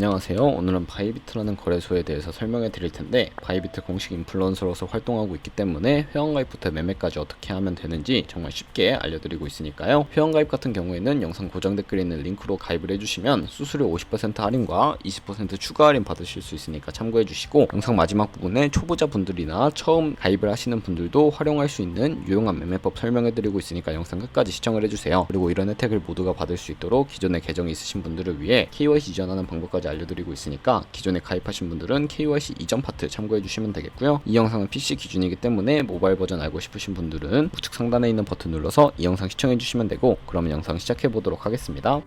안녕하세요. 오늘은 바이비트라는 거래소에 대해서 설명해 드릴 텐데, 바이비트 공식 인플루언서로서 활동하고 있기 때문에 회원가입부터 매매까지 어떻게 하면 되는지 정말 쉽게 알려드리고 있으니까요. 회원가입 같은 경우에는 영상 고정 댓글에 있는 링크로 가입을 해주시면 수수료 50% 할인과 20% 추가 할인 받으실 수 있으니까 참고해 주시고, 영상 마지막 부분에 초보자 분들이나 처음 가입을 하시는 분들도 활용할 수 있는 유용한 매매법 설명해 드리고 있으니까 영상 끝까지 시청을 해주세요. 그리고 이런 혜택을 모두가 받을 수 있도록 기존에 계정이 있으신 분들을 위해 KYC 이전하는 방법까지 알려드리고 있으니까 기존에 가입하신 분들은 KYC 이전 파트 참고해 주시면 되겠고요. 이 영상은 PC 기준이기 때문에 모바일 버전 알고 싶으신 분들은 우측 상단에 있는 버튼 눌러서 이 영상 시청해 주시면 되고, 그러면 영상 시작해 보도록 하겠습니다.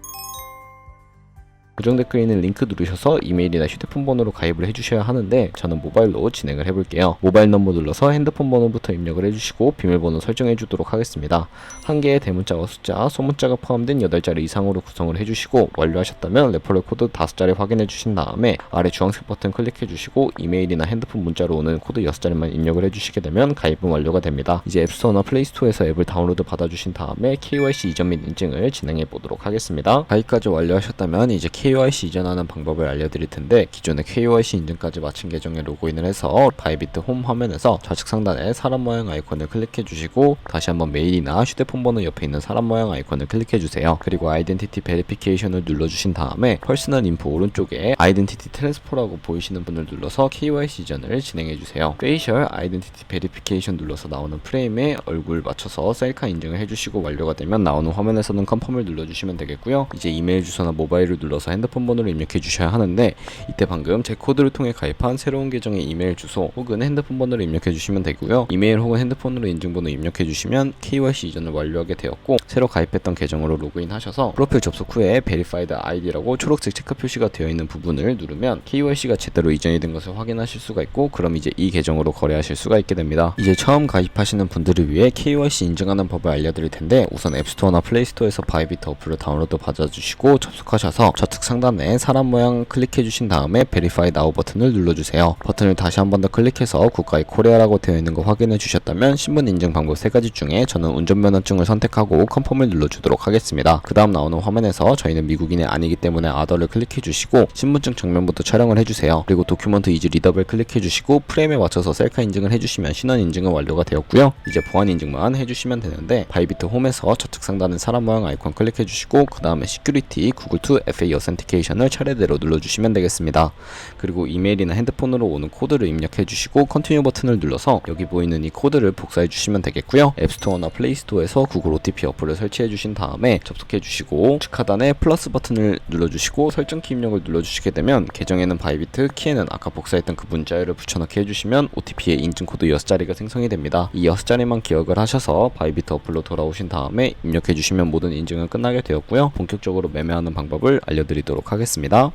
고정 댓글에 있는 링크 누르셔서 이메일이나 휴대폰 번호로 가입을 해주셔야 하는데, 저는 모바일로 진행을 해볼게요. 모바일 넘버 눌러서 핸드폰 번호부터 입력을 해주시고 비밀번호 설정해 주도록 하겠습니다. 한 개의 대문자와 숫자, 소문자가 포함된 8자리 이상으로 구성을 해주시고, 완료하셨다면 레퍼럴 코드 5자리 확인해 주신 다음에 아래 주황색 버튼 클릭해 주시고 이메일이나 핸드폰 문자로 오는 코드 6자리만 입력을 해주시게 되면 가입은 완료가 됩니다. 이제 앱스토어나 플레이스토어에서 앱을 다운로드 받아주신 다음에 KYC 이전 및 인증을 진행해 보도록 하겠습니다. 가입까지 완료하셨다면 이제 KYC 이전하는 방법을 알려드릴 텐데, 기존에 KYC 인증까지 마친 계정에 로그인을 해서 바이비트 홈 화면에서 좌측 상단에 사람 모양 아이콘을 클릭해 주시고, 다시 한번 메일이나 휴대폰 번호 옆에 있는 사람 모양 아이콘을 클릭해 주세요. 그리고 아이덴티티 베리피케이션을 눌러주신 다음에 퍼스널 인포 오른쪽에 아이덴티티 트랜스퍼라고 보이시는 분을 눌러서 KYC 이전을 진행해 주세요. 페이셜 아이덴티티 베리피케이션 눌러서 나오는 프레임에 얼굴 맞춰서 셀카 인증을 해주시고 완료가 되면 나오는 화면에서는 컨펌을 눌러주시면 되겠고요. 이제 이메일 주소나 모바일을 눌러서 핸드폰 번호를 입력해 주셔야 하는데, 이때 방금 제 코드를 통해 가입한 새로운 계정의 이메일 주소 혹은 핸드폰 번호를 입력해 주시면 되고요. 이메일 혹은 핸드폰으로 인증번호 입력해 주시면 KYC 이전을 완료하게 되었고, 새로 가입했던 계정으로 로그인 하셔서 프로필 접속 후에 Verified ID라고 초록색 체크 표시가 되어 있는 부분을 누르면 KYC가 제대로 이전이 된 것을 확인하실 수가 있고, 그럼 이제 이 계정으로 거래하실 수가 있게 됩니다. 이제 처음 가입하시는 분들을 위해 KYC 인증하는 법을 알려드릴 텐데, 우선 앱스토어나 플레이스토어에서 바이비트 어플을 다운로드 받아주시고 접속하셔서 좌측 상단에 사람 모양 클릭해 주신 다음에 Verify Now 버튼을 눌러주세요. 버튼을 다시 한 번 더 클릭해서 국가의 코리아라고 되어 있는 거 확인해 주셨다면 신분 인증 방법 3가지 중에 저는 운전면허증을 선택하고 컨펌을 눌러주도록 하겠습니다. 그 다음 나오는 화면에서 저희는 미국인이 아니기 때문에 아더를 클릭해 주시고 신분증 정면부터 촬영을 해주세요. 그리고 도큐먼트 이즈 리더블 클릭해 주시고 프레임에 맞춰서 셀카 인증을 해주시면 신원 인증은 완료가 되었고요. 이제 보안 인증만 해주시면 되는데, 바이비트 홈에서 좌측 상단에 사람 모양 아이콘 클릭해 주시고 그 다음에 시큐리티 구글 투 FA 어센티케이션을 차례대로 눌러주시면 되겠습니다. 그리고 이메일이나 핸드폰으로 오는 코드를 입력해 주시고 컨티뉴 버튼을 눌러서 여기 보이는 이 코드를 복사해 주시면 되겠고요. 앱스토어나 플레이스토어에서 구글 OTP 어플을 설치해 주신 다음에 접속해 주시고 우측 하단에 플러스 버튼을 눌러주시고 설정키 입력을 눌러주시게 되면 계정에는 바이비트, 키에는 아까 복사했던 그 문자열을 붙여넣기 해주시면 OTP의 인증코드 6자리가 생성이 됩니다. 이 6자리만 기억을 하셔서 바이비트 어플로 돌아오신 다음에 입력해 주시면 모든 인증은 끝나게 되었고요. 본격적으로 매매하는 방법을 알려드리도록 하겠습니다.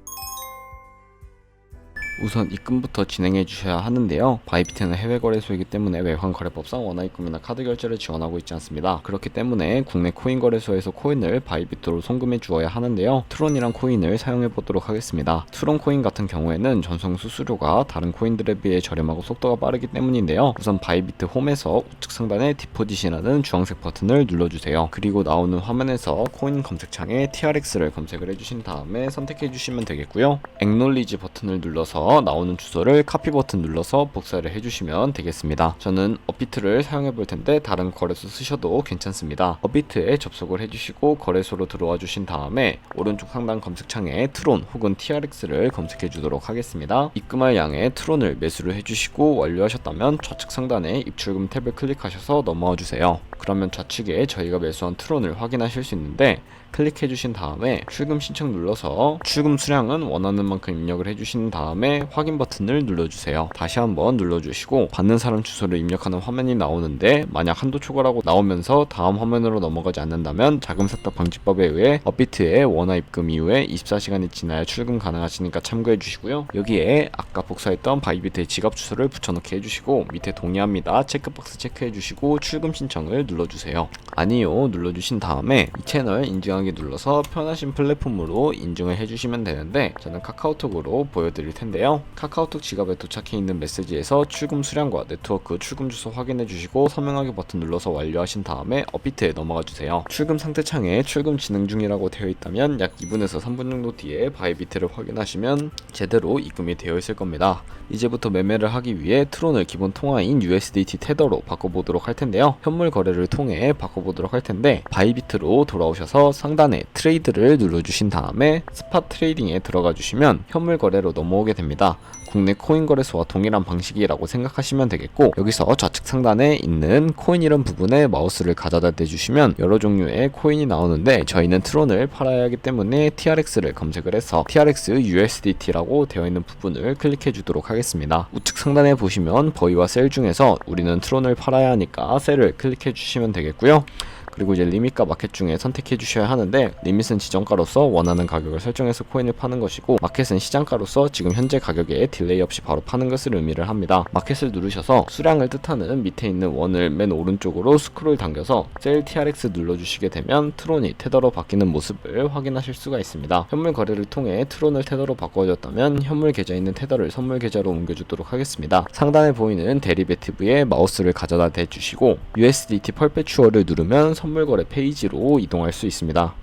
우선 입금부터 진행해 주셔야 하는데요. 바이비트는 해외 거래소이기 때문에 외환 거래법상 원화 입금이나 카드 결제를 지원하고 있지 않습니다. 그렇기 때문에 국내 코인 거래소에서 코인을 바이비트로 송금해 주어야 하는데요. 트론이란 코인을 사용해 보도록 하겠습니다. 트론 코인 같은 경우에는 전송 수수료가 다른 코인들에 비해 저렴하고 속도가 빠르기 때문인데요. 우선 바이비트 홈에서 우측 상단에 디포짓이라는 주황색 버튼을 눌러주세요. 그리고 나오는 화면에서 코인 검색창에 TRX를 검색을 해주신 다음에 선택해 주시면 되겠고요. Acknowledge 버튼을 눌러서 나오는 주소를 카피 버튼 눌러서 복사를 해주시면 되겠습니다. 저는 업비트를 사용해 볼 텐데 다른 거래소 쓰셔도 괜찮습니다. 업비트에 접속을 해주시고 거래소로 들어와 주신 다음에 오른쪽 상단 검색창에 트론 혹은 TRX를 검색해 주도록 하겠습니다. 입금할 양의 트론을 매수를 해주시고 완료하셨다면 좌측 상단에 입출금 탭을 클릭하셔서 넘어와 주세요. 그러면 좌측에 저희가 매수한 트론을 확인하실 수 있는데, 클릭해 주신 다음에 출금 신청 눌러서 출금 수량은 원하는 만큼 입력을 해주신 다음에 확인 버튼을 눌러주세요. 다시 한번 눌러주시고 받는 사람 주소를 입력하는 화면이 나오는데, 만약 한도 초과라고 나오면서 다음 화면으로 넘어가지 않는다면 자금 세탁 방지법에 의해 업비트의 원화 입금 이후에 24시간이 지나야 출금 가능하시니까 참고해 주시고요. 여기에 아까 복사했던 바이비트의 지갑 주소를 붙여넣기 해주시고 밑에 동의합니다 체크박스 체크해 주시고 출금 신청을 눌러주세요. 아니요 눌러주신 다음에 이 채널 인증하기 눌러서 편하신 플랫폼으로 인증을 해주시면 되는데, 저는 카카오톡으로 보여드릴 텐데요. 있는데요. 카카오톡 지갑에 도착해 있는 메시지에서 출금 수량과 네트워크 출금 주소 확인해 주시고 서명하기 버튼 눌러서 완료하신 다음에 업비트에 넘어가 주세요. 출금 상태 창에 출금 진행 중이라고 되어 있다면 약 2분에서 3분 정도 뒤에 바이비트를 확인하시면 제대로 입금이 되어 있을 겁니다. 이제부터 매매를 하기 위해 트론을 기본 통화인 USDT 테더로 바꿔보도록 할 텐데요. 현물 거래를 통해 바꿔보도록 할 텐데 바이비트로 돌아오셔서 상단에 트레이드를 눌러주신 다음에 스팟 트레이딩에 들어가 주시면 현물 거래로 넘어오게 됩니다. 국내 코인 거래소와 동일한 방식이라고 생각하시면 되겠고, 여기서 좌측 상단에 있는 코인 이름 부분에 마우스를 가져다 대주시면 여러 종류의 코인이 나오는데 저희는 트론을 팔아야 하기 때문에 TRX를 검색을 해서 TRX USDT라고 되어 있는 부분을 클릭해 주도록 하겠습니다. 우측 상단에 보시면 버이와 셀 중에서 우리는 트론을 팔아야 하니까 셀을 클릭해 주시면 되겠고요. 그리고 이제 리밋과 마켓 중에 선택해 주셔야 하는데, 리밋은 지정가로서 원하는 가격을 설정해서 코인을 파는 것이고, 마켓은 시장가로서 지금 현재 가격에 딜레이 없이 바로 파는 것을 의미를 합니다. 마켓을 누르셔서 수량을 뜻하는 밑에 있는 원을 맨 오른쪽으로 스크롤 당겨서 셀 TRX 눌러주시게 되면 트론이 테더로 바뀌는 모습을 확인하실 수가 있습니다. 현물 거래를 통해 트론을 테더로 바꿔줬다면 현물 계좌에 있는 테더를 선물 계좌로 옮겨주도록 하겠습니다. 상단에 보이는 데리베티브에 마우스를 가져다 대주시고 USDT 펄페추어를 누르면 선물 거래 페이지로 이동할 수 있습니다.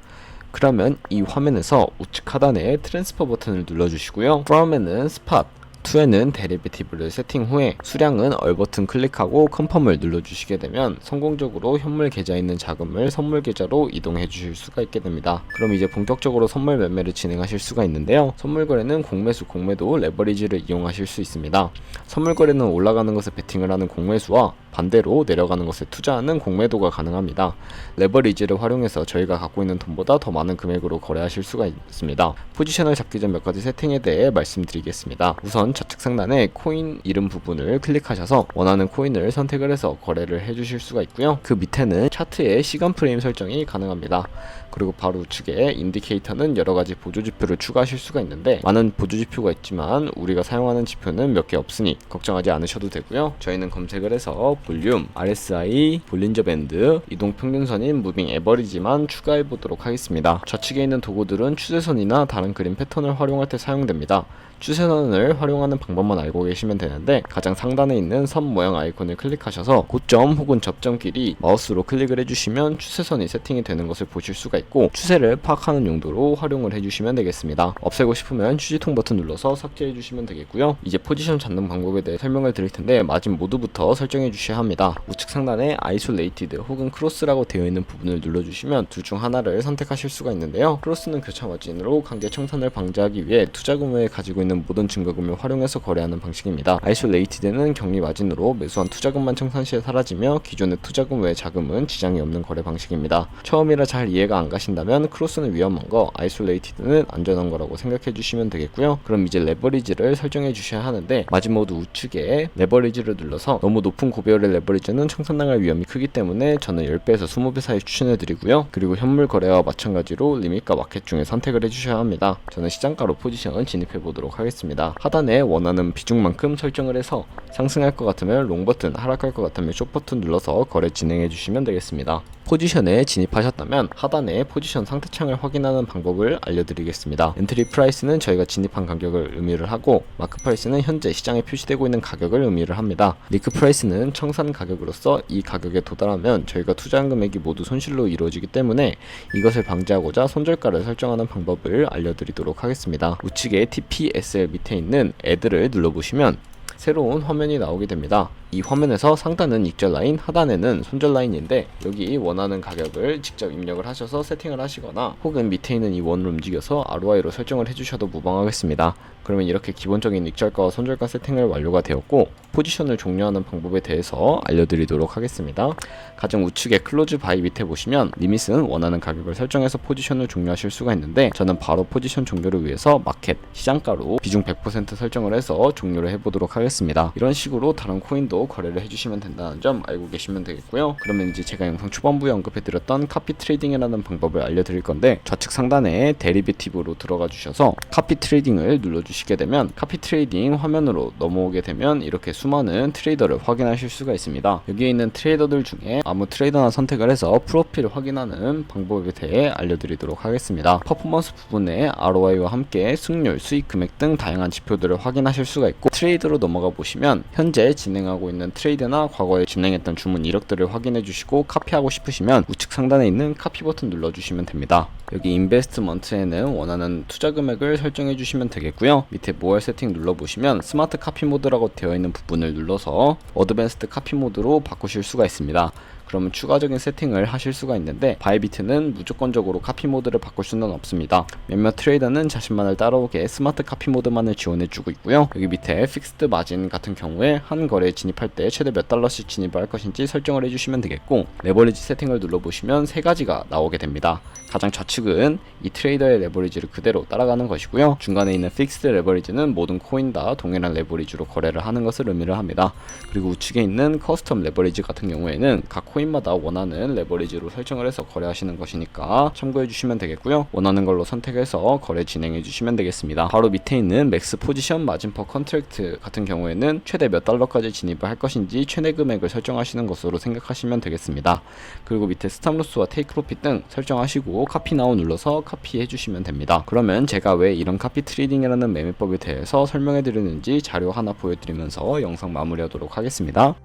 그러면 이 화면에서 우측 하단에 트랜스퍼 버튼을 눌러주시고요. from에는 스팟, to에는 데리베티브를 세팅 후에 수량은 얼 버튼 클릭하고 컨펌을 눌러주시게 되면 성공적으로 현물 계좌에 있는 자금을 선물 계좌로 이동해 주실 수가 있게 됩니다. 그럼 이제 본격적으로 선물 매매를 진행하실 수가 있는데요. 선물 거래는 공매수, 공매도 레버리지를 이용하실 수 있습니다. 선물 거래는 올라가는 것에 베팅을 하는 공매수와 반대로 내려가는 것에 투자하는 공매도가 가능합니다. 레버리지를 활용해서 저희가 갖고 있는 돈보다 더 많은 금액으로 거래하실 수가 있습니다. 포지션을 잡기 전 몇 가지 세팅에 대해 말씀드리겠습니다. 우선 좌측 상단에 코인 이름 부분을 클릭하셔서 원하는 코인을 선택을 해서 거래를 해주실 수가 있고요. 그 밑에는 차트의 시간 프레임 설정이 가능합니다. 그리고 바로 우측에 인디케이터는 여러가지 보조지표를 추가하실 수가 있는데, 많은 보조지표가 있지만 우리가 사용하는 지표는 몇 개 없으니 걱정하지 않으셔도 되고요. 저희는 검색을 해서 볼륨, RSI, 볼린저 밴드, 이동평균선인 무빙 에버리지만 추가해 보도록 하겠습니다. 좌측에 있는 도구들은 추세선이나 다른 그림 패턴을 활용할 때 사용됩니다. 추세선을 활용하는 방법만 알고 계시면 되는데, 가장 상단에 있는 선 모양 아이콘을 클릭하셔서 고점 혹은 접점끼리 마우스로 클릭을 해주시면 추세선이 세팅이 되는 것을 보실 수가 있고, 추세를 파악하는 용도로 활용을 해주시면 되겠습니다. 없애고 싶으면 휴지통 버튼 눌러서 삭제해 주시면 되겠고요. 이제 포지션 잡는 방법에 대해 설명을 드릴 텐데, 마진 모드부터 설정해 주셔야 합니다. 우측 상단에 아이솔레이티드 혹은 크로스라고 되어 있는 부분을 눌러주시면 둘 중 하나를 선택하실 수가 있는데요. 크로스는 교차 마진으로 강제 청산을 방지하기 위해 투자금을 가지고 있는 모든 증거금을 활용해서 거래하는 방식입니다. 아이솔레이티드는 격리 마진으로 매수한 투자금만 청산 시에 사라지며 기존의 투자금 외의 자금은 지장이 없는 거래 방식입니다. 처음이라 잘 이해가 안 가신다면 크로스는 위험한 거, 아이솔레이티드는 안전한 거라고 생각해 주시면 되겠고요. 그럼 이제 레버리지를 설정해 주셔야 하는데, 마진 모드 우측에 레버리지를 눌러서 너무 높은 고배율의 레버리지는 청산당할 위험이 크기 때문에 저는 10배에서 20배 사이 추천해 드리고요. 그리고 현물 거래와 마찬가지로 리밋과 마켓 중에 선택을 해 주셔야 합니다. 저는 시장가로 포지션 진입해 보도록 하겠습니다. 하단에 원하는 비중만큼 설정을 해서 상승할 것 같으면 롱 버튼, 하락할 것 같으면 숏 버튼 눌러서 거래 진행해 주시면 되겠습니다. 포지션에 진입하셨다면 하단에 포지션 상태창을 확인하는 방법을 알려드리겠습니다. 엔트리 프라이스는 저희가 진입한 가격을 의미를 하고, 마크 프라이스는 현재 시장에 표시되고 있는 가격을 의미를 합니다. 리크 프라이스는 청산 가격으로서 이 가격에 도달하면 저희가 투자한 금액이 모두 손실로 이루어지기 때문에 이것을 방지하고자 손절가를 설정하는 방법을 알려드리도록 하겠습니다. 우측에 TPSL 밑에 있는 애드를 눌러보시면 새로운 화면이 나오게 됩니다. 이 화면에서 상단은 익절 라인, 하단에는 손절 라인인데, 여기 원하는 가격을 직접 입력을 하셔서 세팅을 하시거나 혹은 밑에 있는 이 원을 움직여서 ROI로 설정을 해주셔도 무방하겠습니다. 그러면 이렇게 기본적인 익절가와 손절가 세팅을 완료가 되었고, 포지션을 종료하는 방법에 대해서 알려드리도록 하겠습니다. 가장 우측에 클로즈 바이 밑에 보시면 리밋은 원하는 가격을 설정해서 포지션을 종료하실 수가 있는데, 저는 바로 포지션 종료를 위해서 마켓, 시장가로 비중 100% 설정을 해서 종료를 해보도록 하겠습니다. 이런 식으로 다른 코인도 거래를 해주시면 된다는 점 알고 계시면 되겠고요. 그러면 이제 제가 영상 초반부에 언급해드렸던 카피 트레이딩이라는 방법을 알려드릴 건데, 좌측 상단에 데리베티브로 들어가 주셔서 카피 트레이딩을 눌러주시게 되면 카피 트레이딩 화면으로 넘어오게 되면 이렇게 수많은 트레이더를 확인하실 수가 있습니다. 여기에 있는 트레이더들 중에 아무 트레이더나 선택을 해서 프로필 확인하는 방법에 대해 알려드리도록 하겠습니다. 퍼포먼스 부분에 ROI와 함께 승률, 수익 금액 등 다양한 지표들을 확인하실 수가 있고, 트레이드로 넘어가 보시면 현재 진행하고 있는 트레이드나 과거에 진행했던 주문 이력들을 확인해 주시고, 카피하고 싶으시면 우측 상단에 있는 카피 버튼 눌러주시면 됩니다. 여기 인베스트먼트에는 원하는 투자 금액을 설정해 주시면 되겠고요. 밑에 모어 세팅 눌러보시면 스마트 카피 모드라고 되어 있는 부분을 눌러서 어드밴스드 카피 모드로 바꾸실 수가 있습니다. 그러면 추가적인 세팅을 하실 수가 있는데, 바이비트는 무조건적으로 카피 모드를 바꿀 수는 없습니다. 몇몇 트레이더는 자신만을 따라오게 스마트 카피 모드만을 지원해주고 있고요. 여기 밑에 픽스드 마진 같은 경우에 한 거래에 진입할 때 최대 몇 달러씩 진입을 할 것인지 설정을 해주시면 되겠고, 레버리지 세팅을 눌러보시면 세 가지가 나오게 됩니다. 가장 좌측은 이 트레이더의 레버리지를 그대로 따라가는 것이고요. 중간에 있는 픽스드 레버리지는 모든 코인 다 동일한 레버리지로 거래를 하는 것을 의미를 합니다. 그리고 우측에 있는 커스텀 레버리지 같은 경우에는 각 코인마다 원하는 레버리지로 설정을 해서 거래하시는 것이니까 참고해 주시면 되겠고요. 원하는 걸로 선택해서 거래 진행해 주시면 되겠습니다. 바로 밑에 있는 맥스 포지션 마진 퍼 컨트랙트 같은 경우에는 최대 몇 달러까지 진입을 할 것인지 최대 금액을 설정하시는 것으로 생각하시면 되겠습니다. 그리고 밑에 스탑로스와 테이크 프로핏 등 설정하시고 카피 나우 눌러서 카피해 주시면 됩니다. 그러면 제가 왜 이런 카피 트레이딩이라는 매매법에 대해서 설명해 드리는지 자료 하나 보여드리면서 영상 마무리하도록 하겠습니다.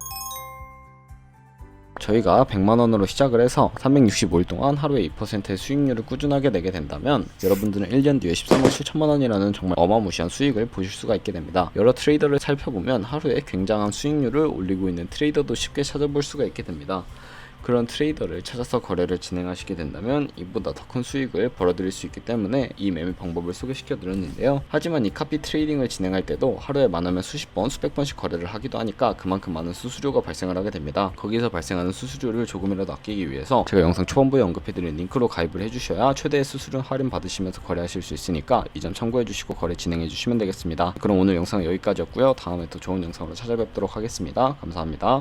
저희가 100만원으로 시작을 해서 365일 동안 하루에 2%의 수익률을 꾸준하게 내게 된다면, 여러분들은 1년 뒤에 13억 7천만원이라는 정말 어마무시한 수익을 보실 수가 있게 됩니다. 여러 트레이더를 살펴보면 하루에 굉장한 수익률을 올리고 있는 트레이더도 쉽게 찾아볼 수가 있게 됩니다. 그런 트레이더를 찾아서 거래를 진행하시게 된다면 이보다 더 큰 수익을 벌어들일 수 있기 때문에 이 매매 방법을 소개시켜 드렸는데요. 하지만 이 카피 트레이딩을 진행할 때도 하루에 많으면 수십 번, 수백 번씩 거래를 하기도 하니까 그만큼 많은 수수료가 발생을 하게 됩니다. 거기서 발생하는 수수료를 조금이라도 아끼기 위해서 제가 영상 초반부에 언급해드린 링크로 가입을 해주셔야 최대의 수수료 할인 받으시면서 거래하실 수 있으니까 이 점 참고해주시고 거래 진행해주시면 되겠습니다. 그럼 오늘 영상은 여기까지였고요. 다음에 또 좋은 영상으로 찾아뵙도록 하겠습니다. 감사합니다.